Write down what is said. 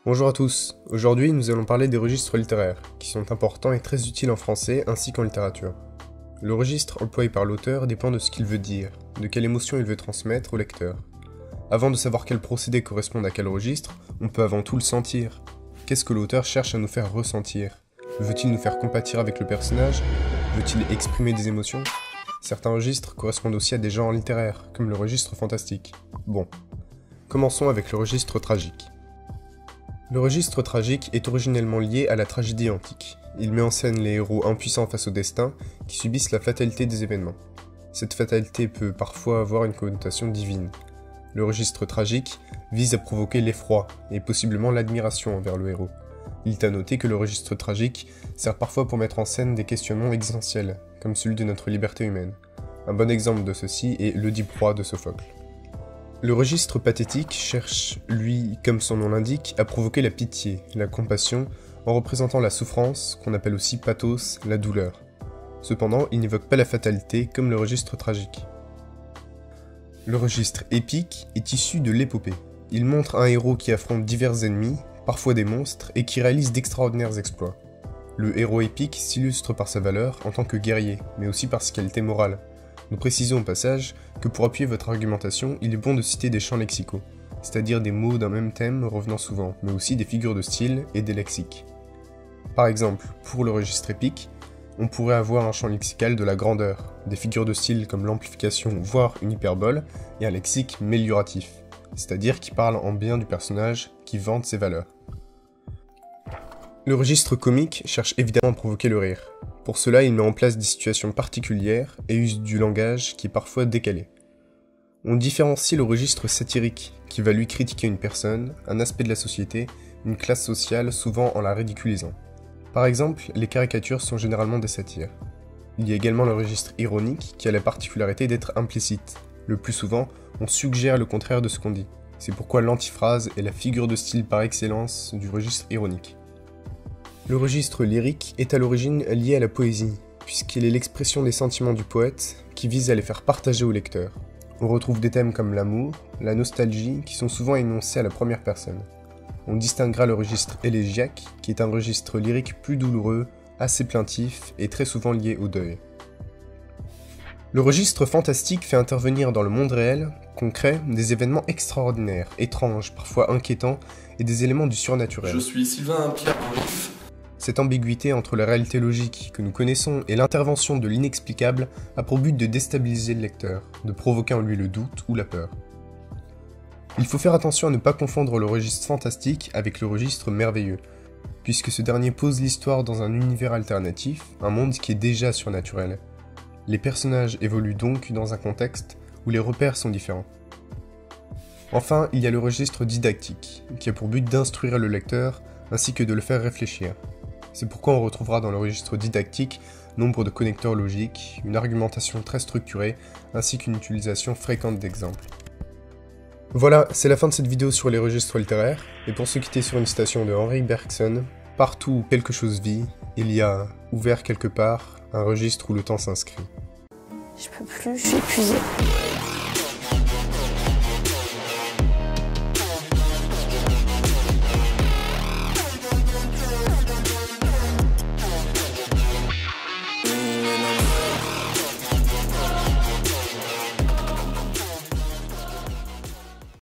Bonjour à tous, aujourd'hui nous allons parler des registres littéraires, qui sont importants et très utiles en français ainsi qu'en littérature. Le registre employé par l'auteur dépend de ce qu'il veut dire, de quelle émotion il veut transmettre au lecteur. Avant de savoir quel procédé correspond à quel registre, on peut avant tout le sentir. Qu'est-ce que l'auteur cherche à nous faire ressentir? Veut-il nous faire compatir avec le personnage? Veut-il exprimer des émotions? Certains registres correspondent aussi à des genres littéraires, comme le registre fantastique. Bon, commençons avec le registre tragique. Le registre tragique est originellement lié à la tragédie antique. Il met en scène les héros impuissants face au destin, qui subissent la fatalité des événements. Cette fatalité peut parfois avoir une connotation divine. Le registre tragique vise à provoquer l'effroi, et possiblement l'admiration envers le héros. Il est à noter que le registre tragique sert parfois pour mettre en scène des questionnements existentiels, comme celui de notre liberté humaine. Un bon exemple de ceci est l'Oedipe roi de Sophocle. Le registre pathétique cherche, lui, comme son nom l'indique, à provoquer la pitié, la compassion, en représentant la souffrance, qu'on appelle aussi pathos, la douleur. Cependant, il n'évoque pas la fatalité comme le registre tragique. Le registre épique est issu de l'épopée. Il montre un héros qui affronte divers ennemis, parfois des monstres, et qui réalise d'extraordinaires exploits. Le héros épique s'illustre par sa valeur en tant que guerrier, mais aussi par ses qualités morales. Nous précisons au passage que pour appuyer votre argumentation, il est bon de citer des champs lexicaux, c'est-à-dire des mots d'un même thème revenant souvent, mais aussi des figures de style et des lexiques. Par exemple, pour le registre épique, on pourrait avoir un champ lexical de la grandeur, des figures de style comme l'amplification voire une hyperbole, et un lexique mélioratif, c'est-à-dire qui parle en bien du personnage, qui vante ses valeurs. Le registre comique cherche évidemment à provoquer le rire. Pour cela, il met en place des situations particulières et use du langage qui est parfois décalé. On différencie le registre satirique, qui va lui critiquer une personne, un aspect de la société, une classe sociale, souvent en la ridiculisant. Par exemple, les caricatures sont généralement des satires. Il y a également le registre ironique, qui a la particularité d'être implicite. Le plus souvent, on suggère le contraire de ce qu'on dit. C'est pourquoi l'antiphrase est la figure de style par excellence du registre ironique. Le registre lyrique est à l'origine lié à la poésie, puisqu'il est l'expression des sentiments du poète qui vise à les faire partager au lecteur. On retrouve des thèmes comme l'amour, la nostalgie, qui sont souvent énoncés à la première personne. On distinguera le registre élégiaque, qui est un registre lyrique plus douloureux, assez plaintif et très souvent lié au deuil. Le registre fantastique fait intervenir dans le monde réel, concret, des événements extraordinaires, étranges, parfois inquiétants, et des éléments du surnaturel. Je suis Sylvain Pierre-Henri. Cette ambiguïté entre la réalité logique que nous connaissons et l'intervention de l'inexplicable a pour but de déstabiliser le lecteur, de provoquer en lui le doute ou la peur. Il faut faire attention à ne pas confondre le registre fantastique avec le registre merveilleux, puisque ce dernier pose l'histoire dans un univers alternatif, un monde qui est déjà surnaturel. Les personnages évoluent donc dans un contexte où les repères sont différents. Enfin, il y a le registre didactique, qui a pour but d'instruire le lecteur ainsi que de le faire réfléchir. C'est pourquoi on retrouvera dans le registre didactique nombre de connecteurs logiques, une argumentation très structurée, ainsi qu'une utilisation fréquente d'exemples. Voilà, c'est la fin de cette vidéo sur les registres littéraires, et pour se quitter sur une citation de Henrik Bergson, « Partout où quelque chose vit, il y a, ouvert quelque part, un registre où le temps s'inscrit. » Je peux plus, je suis épuisée.